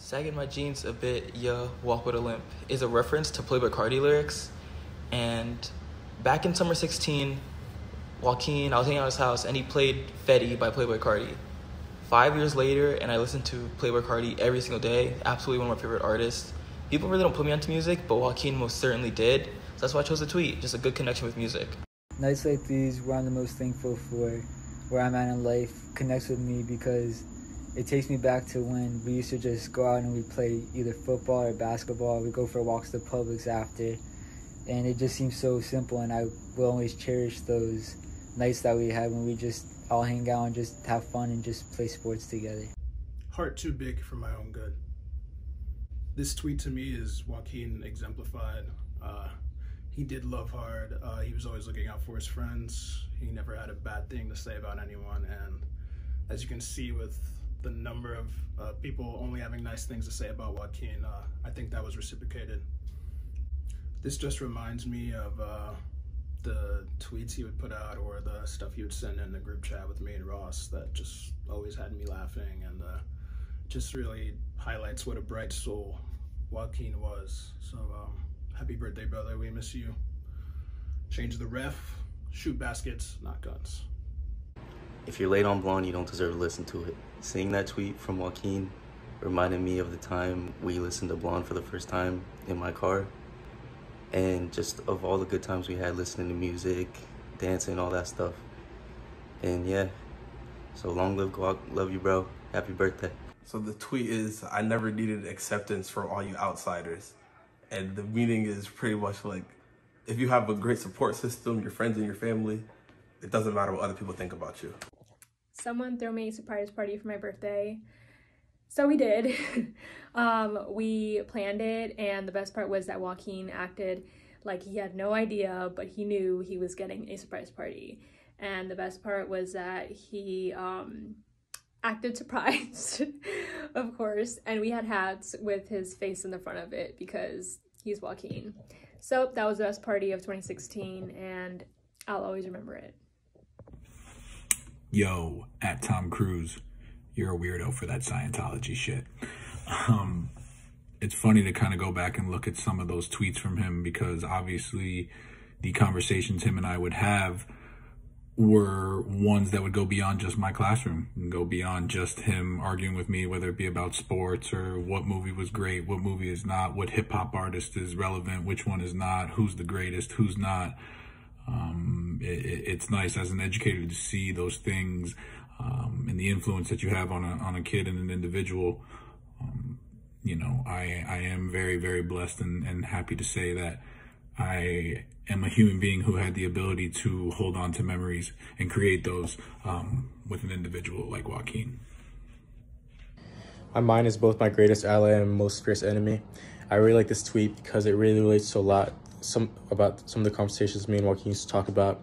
Sagging my jeans a bit, yeah, walk with a limp is a reference to Playboi Carti lyrics. And back in summer 16, Joaquin, I was hanging out at his house and he played Fetty by Playboi Carti. 5 years later, and I listen to Playboi Carti every single day, absolutely one of my favorite artists. People really don't put me onto music, but Joaquin most certainly did. So that's why I chose to tweet, just a good connection with music. Nights like these, where I'm the most thankful for where I'm at in life, connects with me because it takes me back to when we used to just go out and we play either football or basketball. We go for walks to Publix after, and it just seems so simple, and I will always cherish those nights that we had when we just all hang out and just have fun and just play sports together. Heart too big for my own good. This tweet to me is Joaquin exemplified. He did love hard. He was always looking out for his friends. He never had a bad thing to say about anyone. And as you can see with the number of people only having nice things to say about Joaquin, I think that was reciprocated. This just reminds me of the tweets he would put out or the stuff he would send in the group chat with me and Ross that just always had me laughing, and just really highlights what a bright soul Joaquin was. So happy birthday, brother. We miss you. Change the ref, shoot baskets, not guns. If you're late on Blonde, you don't deserve to listen to it. Seeing that tweet from Joaquin reminded me of the time we listened to Blonde for the first time in my car, and just of all the good times we had listening to music, dancing, all that stuff. And yeah, so long live Guac. Love you, bro. Happy birthday. So the tweet is, I never needed acceptance from all you outsiders. And the meaning is pretty much like, if you have a great support system, your friends and your family, it doesn't matter what other people think about you. Someone threw me a surprise party for my birthday. So we did. We planned it, and the best part was that Joaquin acted like he had no idea, but he knew he was getting a surprise party. And the best part was that he acted surprised, of course, and we had hats with his face in the front of it because he's Joaquin. So that was the best party of 2016, and I'll always remember it. Yo, at Tom Cruise, you're a weirdo for that Scientology shit. It's funny to kind of go back and look at some of those tweets from him, because obviously the conversations him and I would have were ones that would go beyond just my classroom and go beyond just him arguing with me, whether it be about sports or what movie was great, what movie is not, what hip hop artist is relevant, which one is not, who's the greatest, who's not. It's nice as an educator to see those things and the influence that you have on a kid and an individual. You know, I am very, very blessed and happy to say that I am a human being who had the ability to hold on to memories and create those with an individual like Joaquin. My mind is both my greatest ally and most fierce enemy. I really like this tweet because it really relates to a lot about some of the conversations me and Joaquin used to talk about.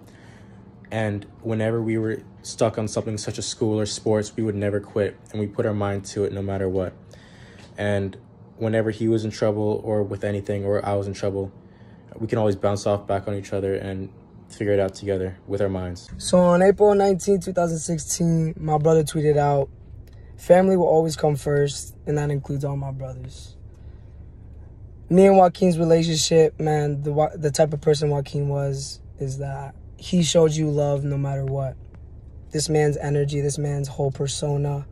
And whenever we were stuck on something such as school or sports, we would never quit, and we put our mind to it no matter what. And whenever he was in trouble or with anything, or I was in trouble, we can always bounce off back on each other and figure it out together with our minds. So on April 19, 2016, my brother tweeted out, "Family will always come first," and that includes all my brothers. Me and Joaquin's relationship, man, the type of person Joaquin was, is that he showed you love no matter what. This man's energy, this man's whole persona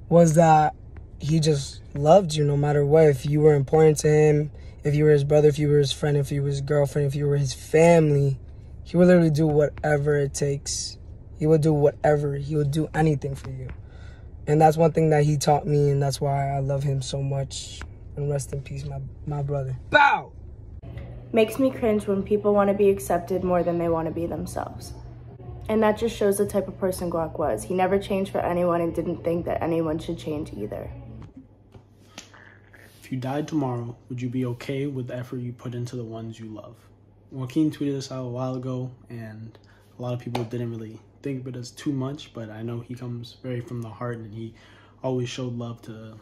was that he just loved you no matter what. If you were important to him, if you were his brother, if you were his friend, if you were his girlfriend, if you were his family, he would literally do whatever it takes. He would do whatever. He would do anything for you. And that's one thing that he taught me, and that's why I love him so much. And rest in peace, my brother. Bow! Makes me cringe when people want to be accepted more than they want to be themselves. And that just shows the type of person Guac was. He never changed for anyone and didn't think that anyone should change either. If you died tomorrow, would you be okay with the effort you put into the ones you love? Joaquin tweeted this out a while ago, and a lot of people didn't really think of it as too much, but I know he comes very from the heart, and he always showed love to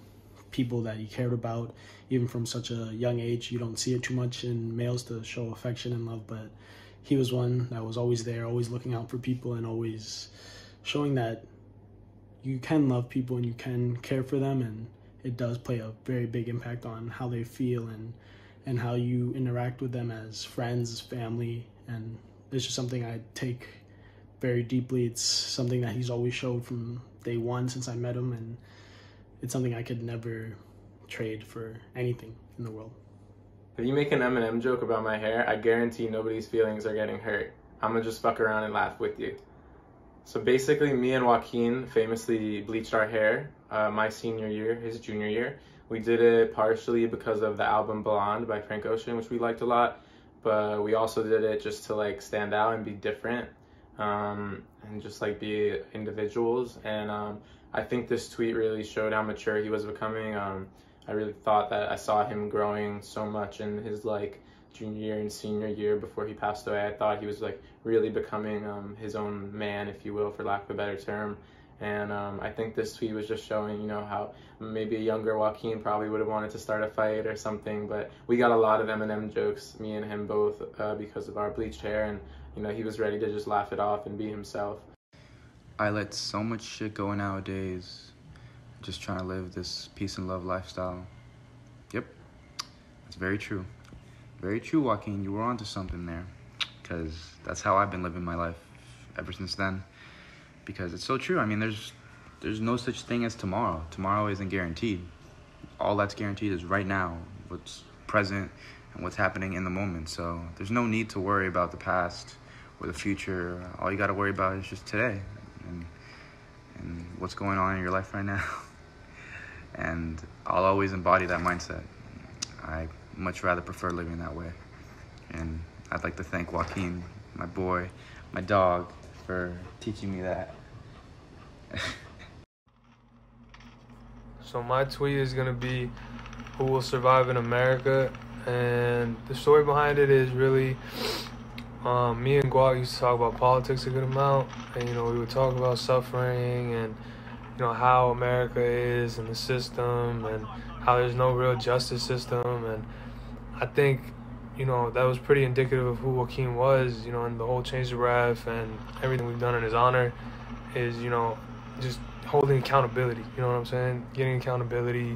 people that he cared about. Even from such a young age, you don't see it too much in males to show affection and love, but he was one that was always there, always looking out for people, and always showing that you can love people and you can care for them, and it does play a very big impact on how they feel and how you interact with them as friends, family, and it's just something I take very deeply. It's something that he's always showed from day one since I met him, and it's something I could never trade for anything in the world. If you make an Eminem joke about my hair, I guarantee nobody's feelings are getting hurt. I'm gonna just fuck around and laugh with you. So basically, me and Joaquin famously bleached our hair my senior year, his junior year. We did it partially because of the album Blonde by Frank Ocean, which we liked a lot, but we also did it just to like stand out and be different, and just like be individuals. And I think this tweet really showed how mature he was becoming. I really thought that I saw him growing so much in his like junior year and senior year before he passed away. I thought he was like really becoming his own man, if you will, for lack of a better term. And I think this tweet was just showing, you know, how maybe a younger Joaquin probably would have wanted to start a fight or something, but we got a lot of Eminem jokes, me and him both, because of our bleached hair, and you know, he was ready to just laugh it off and be himself. I let so much shit go nowadays, just trying to live this peace and love lifestyle. Yep, that's very true. Very true, Joaquin, you were onto something there, because that's how I've been living my life ever since then. Because it's so true. I mean, there's no such thing as tomorrow. Tomorrow isn't guaranteed. All that's guaranteed is right now, what's present and what's happening in the moment. So there's no need to worry about the past or the future. All you got to worry about is just today and what's going on in your life right now. And I'll always embody that mindset. I much rather prefer living that way. And I'd like to thank Joaquin, my boy, my dog, for teaching me that. So my tweet is gonna be, who will survive in America? And the story behind it is really, me and Guac used to talk about politics a good amount, and you know, we would talk about suffering and you know how America is and the system and how there's no real justice system. And I think, you know, that was pretty indicative of who Joaquin was, you know, and the whole Change the Ref and everything we've done in his honor is, you know, just holding accountability, you know what I'm saying? Getting accountability,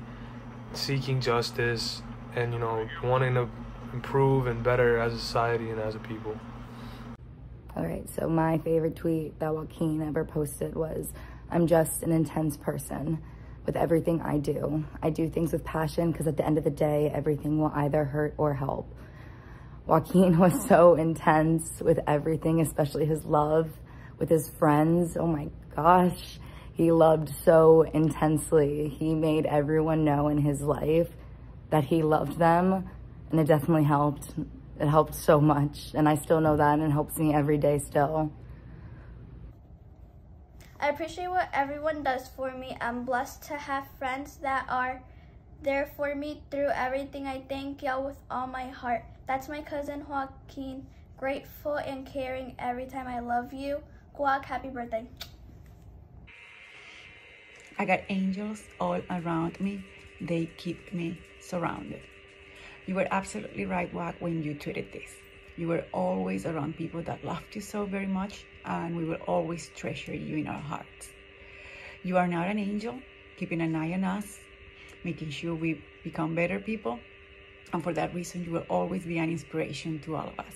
seeking justice, and, you know, wanting to improve and better as a society and as a people. All right, so my favorite tweet that Joaquin ever posted was, "I'm just an intense person. With everything I do things with passion because at the end of the day, everything will either hurt or help." Joaquin was so intense with everything, especially his love with his friends. Oh my gosh, he loved so intensely. He made everyone know in his life that he loved them, and it definitely helped. It helped so much, and I still know that, and it helps me every day still. I appreciate what everyone does for me. I'm blessed to have friends that are there for me through everything. I thank y'all with all my heart. That's my cousin Joaquin. Grateful and caring every time. I love you. Guac, happy birthday. I got angels all around me. They keep me surrounded. You were absolutely right, Guac, when you tweeted this. You were always around people that loved you so very much, and we will always treasure you in our hearts. You are not an angel, keeping an eye on us, making sure we become better people, and for that reason, you will always be an inspiration to all of us.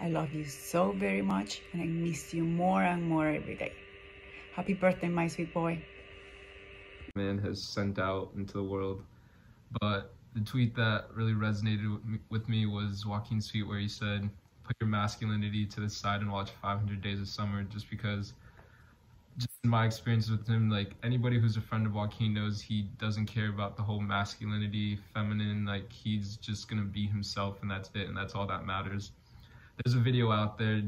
I love you so very much, and I miss you more and more every day. Happy birthday, my sweet boy. Man has sent out into the world, but the tweet that really resonated with me was Joaquin's tweet where he said, "Put your masculinity to the side and watch 500 Days of Summer," just because, just in my experience with him, like anybody who's a friend of Joaquin knows he doesn't care about the whole masculinity, feminine, like he's just gonna be himself and that's it, and that's all that matters. There's a video out there,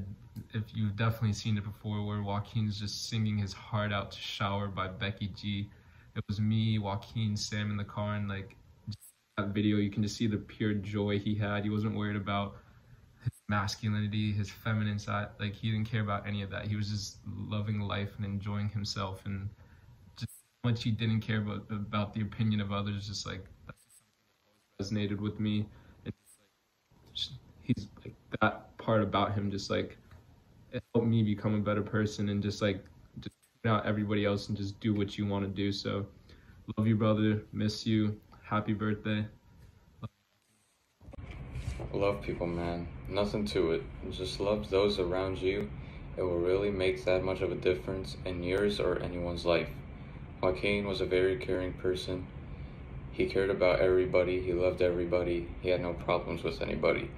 if you've definitely seen it before, where Joaquin's just singing his heart out to Shower by Becky G. It was me, Joaquin, Sam in the car, and like that video, you can just see the pure joy he had. He wasn't worried about his masculinity, his feminine side. Like he didn't care about any of that. He was just loving life and enjoying himself, and just how much he didn't care about the opinion of others. Just like that's something that always resonated with me. And he's like that part about him. Just like it helped me become a better person, and just tune out everybody else and just do what you want to do. So Love you, brother. Miss you. Happy birthday. Love people, man. Nothing to it. Just love those around you. It will really make that much of a difference in yours or anyone's life. Joaquin was a very caring person. He cared about everybody. He loved everybody. He had no problems with anybody.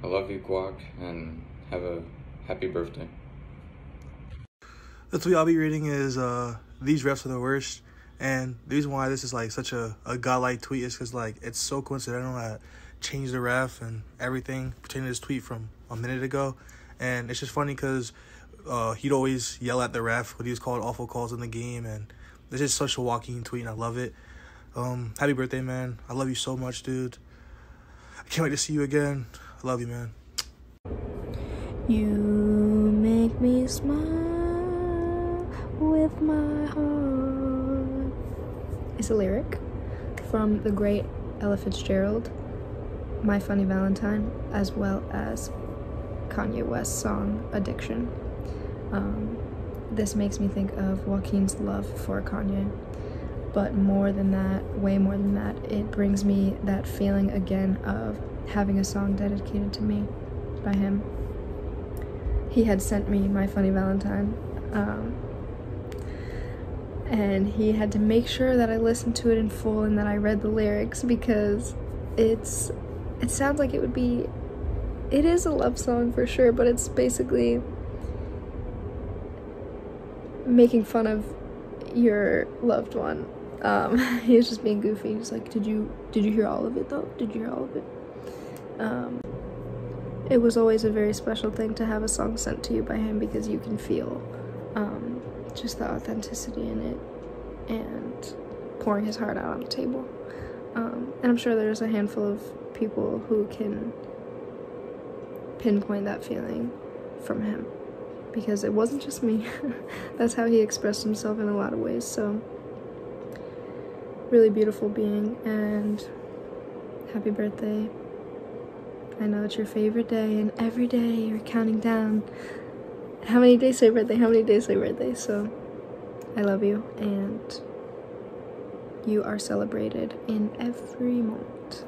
I love you, Guac, and have a happy birthday. The tweet I'll be reading is, these refs are the worst. And the reason why this is like such a godlike tweet is because like it's so coincidental that changed the ref and everything pertaining to this tweet from a minute ago. And it's just funny because he'd always yell at the ref when he was calling awful calls in the game. And it's just such a Joaquin tweet, and I love it. Happy birthday, man. I love you so much, dude. I can't wait to see you again. I love you, man. You make me smile with my heart. It's a lyric from the great Ella Fitzgerald, My Funny Valentine, as well as Kanye West's song Addiction. This makes me think of Joaquin's love for Kanye, but more than that, way more than that, it brings me that feeling again of having a song dedicated to me by him. He had sent me My Funny Valentine, and he had to make sure that I listened to it in full and that I read the lyrics, because it sounds like it is a love song for sure, but it's basically making fun of your loved one. He was just being goofy. He's like, did you hear all of it though? Did you hear all of it? It was always a very special thing to have a song sent to you by him, because you can feel just the authenticity in it and pouring his heart out on the table. And I'm sure there's a handful of people who can pinpoint that feeling from him, because it wasn't just me. That's how he expressed himself in a lot of ways. So really beautiful being, and happy birthday. I know it's your favorite day, and every day you're counting down how many days to your birthday, how many days to your birthday. So I love you, and you are celebrated in every moment.